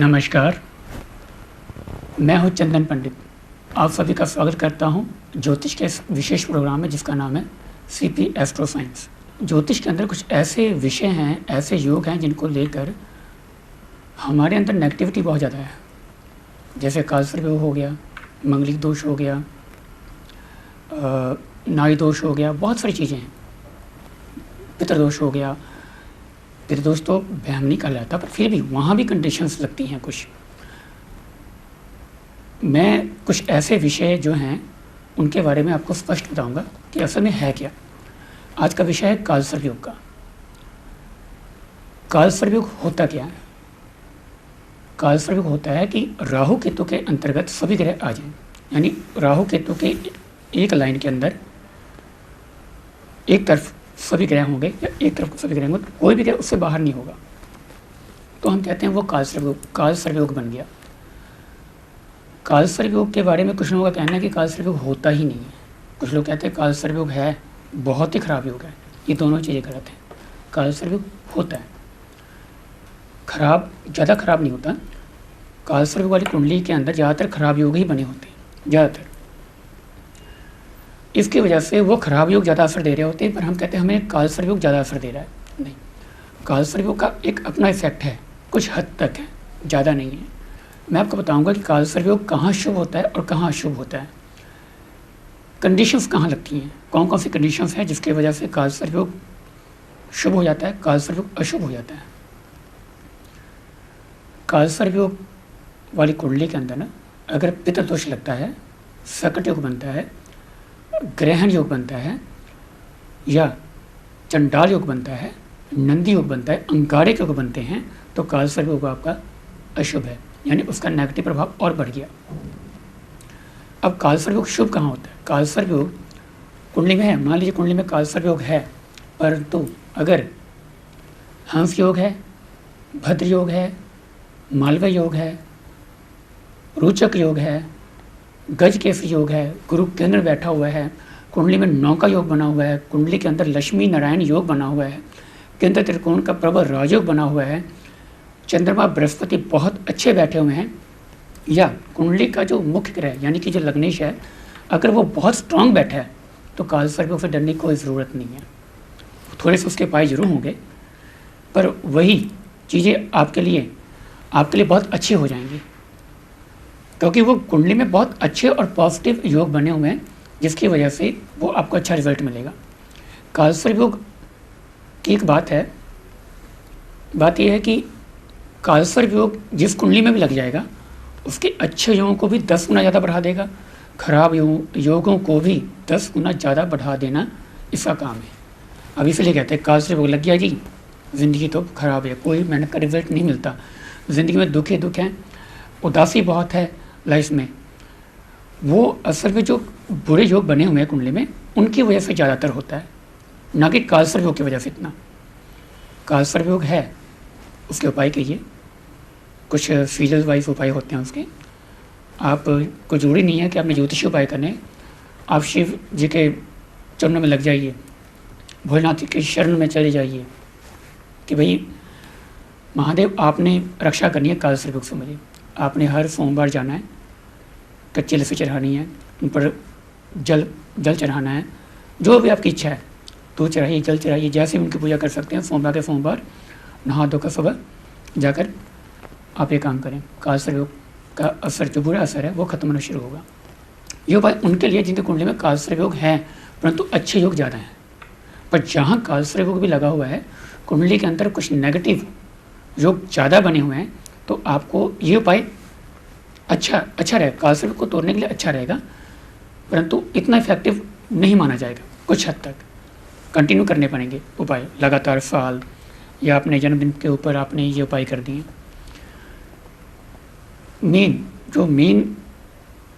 नमस्कार, मैं हूं चंदन पंडित। आप सभी का स्वागत करता हूं ज्योतिष के इस विशेष प्रोग्राम में जिसका नाम है सीपी एस्ट्रो साइंस। ज्योतिष के अंदर कुछ ऐसे विषय हैं, ऐसे योग हैं जिनको लेकर हमारे अंदर नेगेटिविटी बहुत ज़्यादा है। जैसे कालसर्प योग हो गया, मंगलिक दोष हो गया, नाड़ी दोष हो गया, बहुत सारी चीज़ें हैं। पितृदोष हो गया। पितृदोष तो वहम नहीं कहलाता, पर फिर भी वहाँ भी कंडीशंस लगती हैं कुछ। मैं कुछ ऐसे विषय जो हैं उनके बारे में आपको स्पष्ट बताऊंगा कि असल में है क्या। आज का विषय है कालसर्प योग का। कालसर्प योग होता क्या है? कालसर्प योग होता है कि राहु केतु के अंतर्गत सभी ग्रह आ जाएं, यानी राहु केतु के एक लाइन के अंदर एक तरफ सभी ग्रह होंगे या एक तरफ सभी ग्रह होंगे, कोई भी ग्रह उससे बाहर नहीं होगा, तो हम कहते हैं वो कालसर्प योग बन गया। कालसर्प योग के बारे में कुछ लोगों का कहना है कि कालसर्प योग होता ही नहीं है। कुछ लोग कहते हैं कालसर्प योग है, बहुत ही खराब योग है। ये दोनों चीज़ें गलत हैं। कालसर्प योग होता है, खराब ज़्यादा खराब नहीं होता। कालसर्प वाली कुंडली के अंदर ज़्यादातर खराब योग ही बने होते हैं, ज़्यादातर। इसकी वजह से वो खराब योग ज़्यादा असर दे रहे होते हैं, पर हम कहते हैं हमें कालसर्प योग ज़्यादा असर दे रहा है। नहीं, कालसर्प योग का एक अपना इफेक्ट है, कुछ हद तक है, ज़्यादा नहीं है। मैं आपको बताऊंगा कि कालसर्प योग कहाँ शुभ होता है और कहाँ अशुभ होता है, कंडीशंस कहाँ लगती हैं, कौन कौन सी कंडीशंस हैं जिसकी वजह से कालसर्प योग शुभ हो जाता है, कालसर्प योग अशुभ हो जाता है। कालसर्प योग वाली कुंडली के अंदर ना अगर पितृदोष लगता है, सकट योग बनता है, ग्रहण योग बनता है, या चंडाल योग बनता है, नंदी योग बनता है, अंगारिक योग बनते हैं, तो कालसर्प योग आपका अशुभ है, यानी उसका नेगेटिव प्रभाव और बढ़ गया। अब कालसर्प योग शुभ कहाँ होता है? कालसर्प योग कुंडली में है, मान लीजिए कुंडली में कालसर्प योग है, परंतु अगर हंस योग है, भद्र योग है, मालवय योग है, रोचक योग है, गज केसरी योग है, गुरु केंद्र बैठा हुआ है, कुंडली में नौका योग बना हुआ है, कुंडली के अंदर लक्ष्मी नारायण योग बना हुआ है, केंद्र त्रिकोण का प्रबल राजयोग बना हुआ है, चंद्रमा बृहस्पति बहुत अच्छे बैठे हुए हैं, या कुंडली का जो मुख्य ग्रह यानी कि जो लग्नेश है अगर वो बहुत स्ट्रांग बैठा है, तो कालसर्प योग से डरने की कोई ज़रूरत नहीं है। थोड़े से उसके पाए जरूर होंगे, पर वही चीज़ें आपके लिए बहुत अच्छी हो जाएंगी, क्योंकि वो कुंडली में बहुत अच्छे और पॉजिटिव योग बने हुए हैं, जिसकी वजह से वो आपको अच्छा रिजल्ट मिलेगा। कालसर्प योग की एक बात यह है कि कालसर्प योग जिस कुंडली में भी लग जाएगा उसके अच्छे योगों को भी 10 गुना ज़्यादा बढ़ा देगा, खराब योगों को भी 10 गुना ज़्यादा बढ़ा देना इसका काम है। अब इसलिए कहते हैं कालसर्प योग लग गया जी, ज़िंदगी तो खराब है, कोई मेहनत का रिजल्ट नहीं मिलता, ज़िंदगी में दुख ही दुख है, उदासी बहुत है लाइफ में। वो असल में जो बुरे योग बने हुए हैं कुंडली में उनकी वजह से ज़्यादातर होता है, ना कि कालसर्प योग की वजह से। इतना कालसर्प योग है उसके उपाय कीजिए, कुछ सीरियल वाइज उपाय होते हैं उसके। आप को जरूरी नहीं है कि आपने ज्योतिषी उपाय करने, आप शिव जी के चरणों में लग जाइए, भोलेनाथ के शरण में चले जाइए कि भाई महादेव आपने रक्षा करनी है कालसर्प योग से मुझे। आपने हर सोमवार जाना है, कच्ची लस्सी चढ़ानी है, उन पर जल चढ़ाना है, जो भी आपकी इच्छा है, दूध चढ़ाइए, जल चढ़ाइए, जैसे भी उनकी पूजा कर सकते हैं। सोमवार के सोमवार नहा धोकर सुबह जाकर आप ये काम करें, कालसर्प योग का असर, जो बुरा असर है वो खत्म होना शुरू होगा। ये उपाय उनके लिए जिनकी कुंडली में कालसर्प योग है परंतु अच्छे योग ज़्यादा हैं। पर जहाँ कालसर्प योग भी लगा हुआ है, कुंडली के अंदर कुछ नेगेटिव योग ज़्यादा बने हुए हैं, तो आपको ये उपाय अच्छा रहेगा, कालसर्प को तोड़ने के लिए अच्छा रहेगा, परंतु इतना इफेक्टिव नहीं माना जाएगा। कुछ हद तक कंटिन्यू करने पड़ेंगे उपाय, लगातार साल या अपने जन्मदिन के ऊपर आपने ये उपाय कर दिए। मेन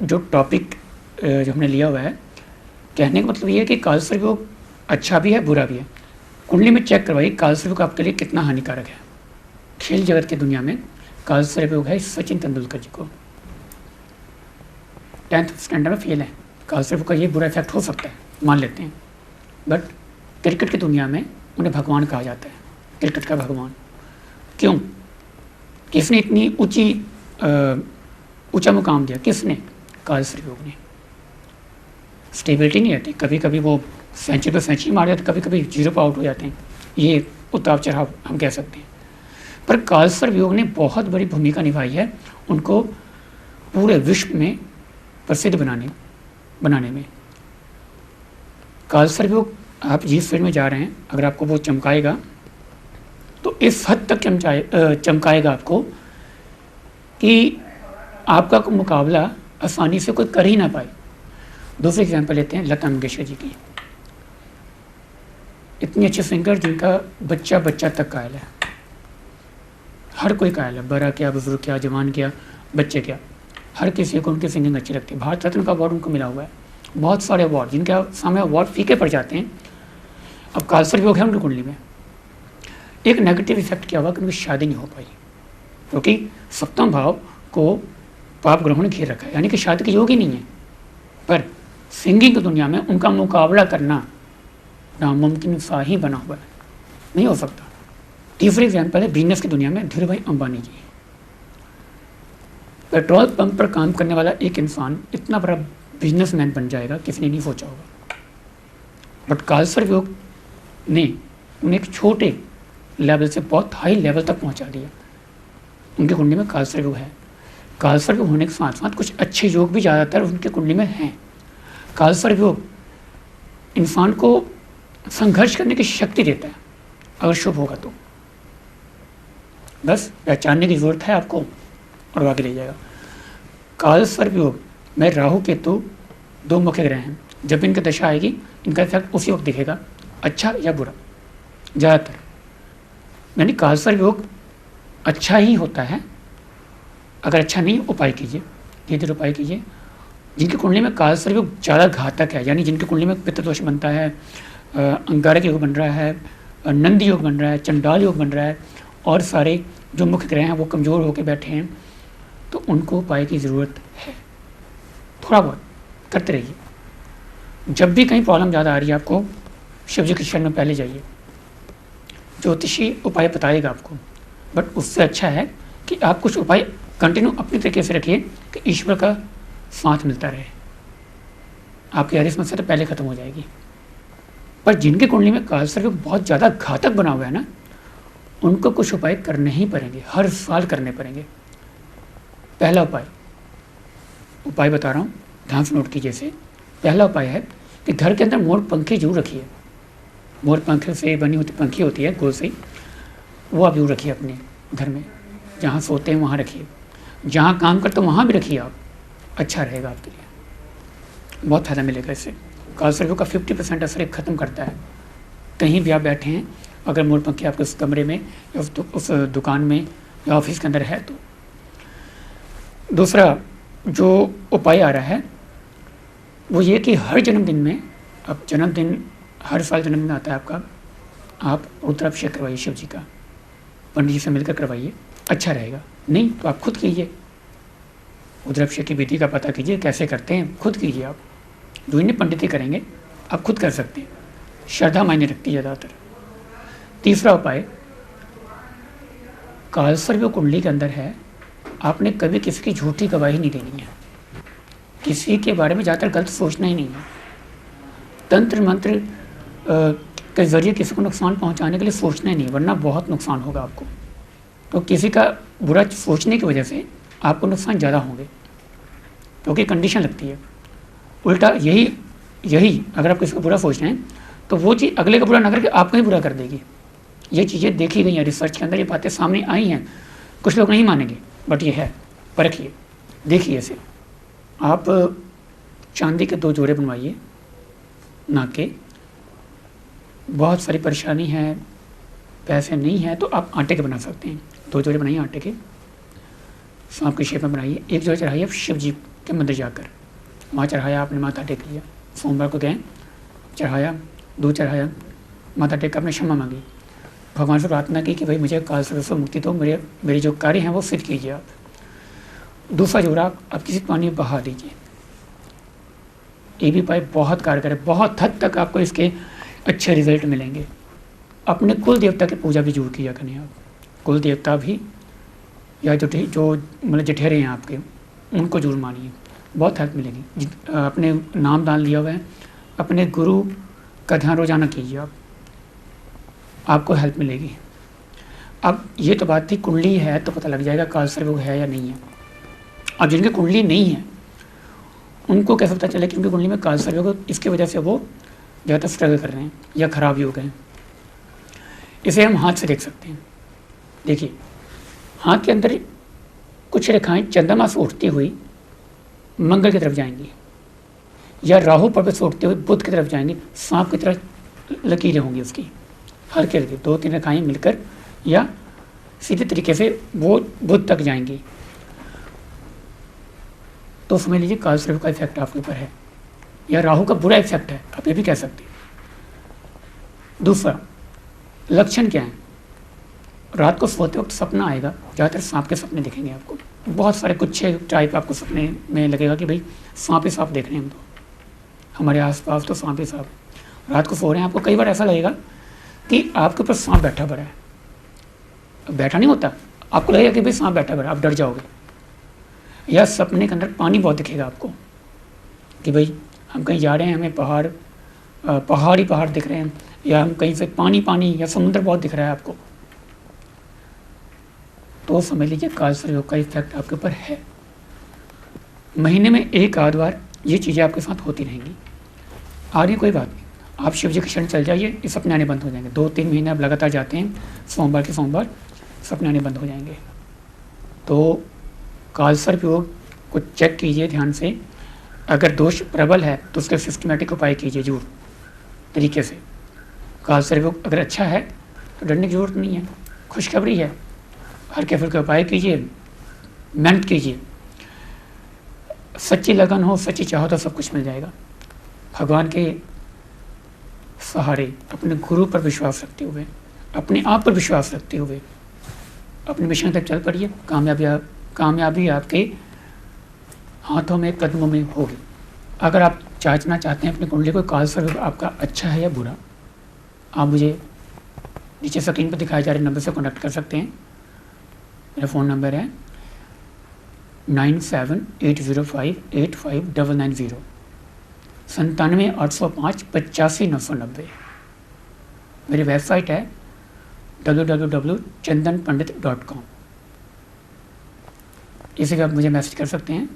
जो टॉपिक जो हमने लिया हुआ है, कहने का मतलब ये है कि कालसर्प योग अच्छा भी है, बुरा भी है। कुंडली में चेक करवाइए कालसर्प योग आपके लिए कितना हानिकारक है। खेल जगत की दुनिया में कालसर्प योग है सचिन तेंदुलकर जी को, 10th स्टैंडर्ड में फेल है, कालसर्प का ये बुरा इफेक्ट हो सकता है, मान लेते हैं, बट क्रिकेट की दुनिया में उन्हें भगवान कहा जाता है, क्रिकेट का भगवान। क्यों? किसने इतनी ऊंचा मुकाम दिया? किसने? कालसर्प योग ने। स्टेबिलिटी नहीं रहती, कभी कभी वो सेंचुरी पे सेंचुरी मार जाते, कभी कभी जीरो पर आउट हो जाते हैं, ये उतार चढ़ाव हम कह सकते हैं। पर कालसर्प योग ने बहुत बड़ी भूमिका निभाई है उनको पूरे विश्व में प्रसिद्ध बनाने में। कालसर्प योग आप जिस फील्ड में जा रहे हैं, अगर आपको वो चमकाएगा तो इस हद तक चमकाएगा आपको कि आपका मुकाबला आसानी से कोई कर ही ना पाए। दूसरी एग्जांपल लेते हैं लता मंगेशकर जी की। इतनी अच्छे सिंगर जिनका बच्चा बच्चा तक कायल है, हर कोई कायल है, बड़ा क्या, बुजुर्ग क्या, जवान क्या, बच्चे क्या, हर किसी को उनकी सिंगिंग अच्छी लगती है। भारत रत्न का अवार्ड उनको मिला हुआ है, बहुत सारे अवार्ड जिनके सामने अवार्ड फीके पड़ जाते हैं। अब कालसर्प योग है उनकी कुंडली में, एक नेगेटिव इफेक्ट क्या हुआ कि उनकी शादी नहीं हो पाई, क्योंकि सप्तम भाव को पाप ग्रहों ने घेर रखा है, यानी कि शादी के योग ही नहीं है। पर सिंगिंग की दुनिया में उनका मुकाबला करना नामुमकिन सा ही बना हुआ है, नहीं हो सकता। तीसरी एग्जाम्पल है बिजनेस की दुनिया में धीरू भाई अंबानी जी। पेट्रोल पंप पर काम करने वाला एक इंसान इतना बड़ा बिजनेसमैन बन जाएगा, किसी ने नहीं सोचा होगा। बट कालसर्प योग ने उन्हें एक छोटे लेवल से बहुत हाई लेवल तक पहुंचा दिया। उनकी कुंडली में कालसर्प योग है। कालसर्प योग होने के साथ साथ कुछ अच्छे योग भी ज़्यादातर उनकी कुंडली में हैं। कालसर्प योग इंसान को संघर्ष करने की शक्ति देता है, अगर शुभ होगा तो। बस पहचानने की जरूरत है आपको और आगे ले जाएगा। कालसर्प योग में राहु केतु दो मुख्य ग्रह हैं। जब इनकी दशा आएगी इनका इफेक्ट उसी वक्त दिखेगा, अच्छा या बुरा ज़्यादातर। यानी कालसर्प योग अच्छा ही होता है, अगर अच्छा नहीं उपाय कीजिए, धीरे धीरे उपाय कीजिए। जिनकी कुंडली में कालसर्प योग ज़्यादा घातक है, यानी जिनकी कुंडली में पित्त दोष बनता है, अंगारक योग बन रहा है, नंदी योग बन रहा है, चंडाल योग बन रहा है, और सारे जो मुख्य ग्रह हैं वो कमज़ोर होकर बैठे हैं, तो उनको उपाय की ज़रूरत है। थोड़ा बहुत करते रहिए। जब भी कहीं प्रॉब्लम ज़्यादा आ रही है आपको, शिव जी के शरण में पहले जाइए, ज्योतिषी उपाय बताएगा आपको। बट उससे अच्छा है कि आप कुछ उपाय कंटिन्यू अपने तरीके से रखिए कि ईश्वर का साथ मिलता रहे, आपकी हर समस्या तो पहले ख़त्म हो जाएगी। पर जिनके कुंडली में कालसर्प योग बहुत ज़्यादा घातक बना हुआ है ना, उनको कुछ उपाय करने ही पड़ेंगे, हर साल करने पड़ेंगे। पहला उपाय बता रहा हूँ, ध्यान से नोट कीजिए इसे। पहला उपाय है कि घर के अंदर मोर पंखी जरूर रखिए। मोर पंख से बनी होती पंखी होती है गोल से, वो आप जरूर रखिए अपने घर में। जहाँ सोते हैं वहाँ रखिए, जहाँ काम करते हैं वहाँ भी रखिए आप, अच्छा रहेगा आपके लिए, बहुत फ़ायदा मिलेगा इससे। कालसर्प योग का 50% असर ख़त्म करता है। कहीं भी आप बैठे हैं, अगर मोर पंखी आपके उस कमरे में या उस दुकान में या ऑफिस के अंदर है तो। दूसरा जो उपाय आ रहा है वो ये कि हर जन्मदिन में, अब जन्मदिन हर साल जन्मदिन आता है आपका, आप रुद्राभिषेक करवाइए शिव जी का, पंडित जी से मिलकर करवाइए, अच्छा रहेगा। नहीं तो आप खुद कीजिए, रुद्राभिषेक की विधि का पता कीजिए कैसे करते हैं, खुद कीजिए आप। जो इन्हें पंडित ही करेंगे, आप खुद कर सकते हैं, श्रद्धा मायने रखती है ज़्यादातर। तीसरा उपाय, कालसर्प योग कुंडली के अंदर है, आपने कभी किसी की झूठी गवाही नहीं देनी है, किसी के बारे में ज़्यादातर गलत सोचना ही नहीं है। तंत्र मंत्र के जरिए किसी को नुकसान पहुंचाने के लिए सोचना ही नहीं, वरना बहुत नुकसान होगा आपको। तो किसी का बुरा सोचने की वजह से आपको नुकसान ज़्यादा होंगे, क्योंकि कंडीशन लगती है। उल्टा यही अगर आप किसी को बुरा सोच रहे हैं तो वो चीज़ अगले का बुरा ना करके आपको ही बुरा कर देगी। ये चीज़ें देखी गई हैं रिसर्च के अंदर, ये बातें सामने आई हैं। कुछ लोग नहीं मानेंगे बट ये है, परखिए, देखिए इसे। आप चांदी के 2 जोड़े बनवाइए नाक के। बहुत सारी परेशानी है, पैसे नहीं है तो आप आटे के बना सकते हैं। 2 जोड़े बनाइए आटे के, सांप की शेप में बनाइए। 1 जोड़े चढ़ाइए आप शिव जी के मंदिर जाकर, वहाँ चढ़ाया, आपने माथा टेक लिया। सोमवार को गए, चढ़ाया, दूध चढ़ाया, माथा टेक कर आपने क्षमा मांगी, भगवान से प्रार्थना की कि भाई मुझे कालसर्प से मुक्ति दो, मेरे जो कार्य हैं वो सिद्ध कीजिए आप। दूसरा जोड़ा आप किसी पानी में बहा दीजिए। ये भी उपाय बहुत कारगर है, बहुत हद तक आपको इसके अच्छे रिजल्ट मिलेंगे। अपने कुल देवता की पूजा भी जरूर किया करें आप। कुल देवता भी या जो मतलब जठेरे हैं आपके, उनको जरूर मानिए, बहुत हेल्प मिलेगी। अपने नाम दान लिया हुआ है, अपने गुरु का ध्यान रोजाना कीजिए आप, आपको हेल्प मिलेगी। अब ये तो बात थी कुंडली है तो पता लग जाएगा काल सर्प योग है या नहीं है। अब जिनकी कुंडली नहीं है उनको कैसे पता चले कि उनकी कुंडली में काल सर्प योग, इसकी वजह से वो ज़्यादा स्ट्रगल कर रहे हैं या खराब योग हैं। इसे हम हाथ से देख सकते हैं। देखिए हाथ के अंदर कुछ रेखाएं चंद्रमा से उठती हुई मंगल की तरफ जाएंगी, या राहु पर्वत से उठते हुए बुध की तरफ जाएंगी, सांप की तरफ लकीरें होंगी उसकी, हल्के हल्के 2-3 रेखाएं मिलकर, या सीधे तरीके से वो बुध तक जाएंगी। तो समझ लीजिए काल सर्प का इफेक्ट आपके ऊपर है, या राहु का बुरा इफेक्ट है, आप ये भी कह सकते हैं। दूसरा लक्षण क्या है, रात को सोते वक्त सपना आएगा, ज़्यादातर सांप के सपने दिखेंगे आपको, बहुत सारे कुछ टाइप आपको सपने में लगेगा कि भाई सांप ही सांप देख रहे हैं हम, तो हमारे आसपास तो सांप ही सांप। रात को सो रहे हैं, आपको कई बार ऐसा लगेगा कि आपके ऊपर सांप बैठा पड़ा है, बैठा नहीं होता, आपको लगेगा कि भाई सांप बैठा पड़ा, आप डर जाओगे। या सपने के अंदर पानी बहुत दिखेगा आपको कि भाई हम कहीं जा रहे हैं, हमें पहाड़ दिख रहे हैं, या हम कहीं से पानी या समुद्र बहुत दिख रहा है आपको, तो समझ लीजिए काल सर्प योग का इफेक्ट आपके ऊपर है। महीने में एक आध बार ये चीज़ें आपके साथ होती रहेंगी, आगे कोई बात नहीं, आप शिव जी के शरण चल जाइए, ये सपने आने बंद हो जाएंगे। 2-3 महीने आप लगातार जाते हैं, सोमवार के सोमवार सपने आने बंद हो जाएंगे। तो काल सर्प योग को चेक कीजिए ध्यान से, अगर दोष प्रबल है तो उसके सिस्टमेटिक उपाय कीजिए जरूर तरीके से। काल सर्प योग अगर अच्छा है तो डरने की जरूरत नहीं है, खुशखबरी है, हल्के फुल्के उपाय कीजिए, मेहनत कीजिए, सच्ची लगन हो, सच्ची चाहो तो सब कुछ मिल जाएगा। भगवान के सहारे, अपने गुरु पर विश्वास रखते हुए, अपने आप पर विश्वास रखते हुए अपने मिशन तक चल पड़िए, कामयाबी आपके हाथों में, कदमों में होगी। अगर आप जांचना चाहते हैं अपनी कुंडली को काल सर्प आपका अच्छा है या बुरा, आप मुझे नीचे स्क्रीन पर दिखाए जा रहे नंबर से कॉन्टैक्ट कर सकते हैं। मेरा फ़ोन नंबर है 9780585990, 97805895 मेरी वेबसाइट है www.chandanpandit.com। इसी पे आप मुझे मैसेज कर सकते हैं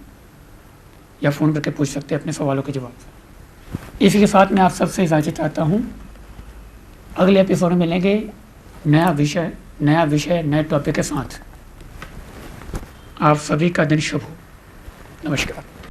या फ़ोन करके पूछ सकते हैं अपने सवालों के जवाब। इसी के साथ मैं आप सबसे इजाज़त चाहता हूँ, अगले एपिसोड में मिलेंगे नया विषय नए टॉपिक के साथ। आप सभी का दिन शुभ हो। नमस्कार।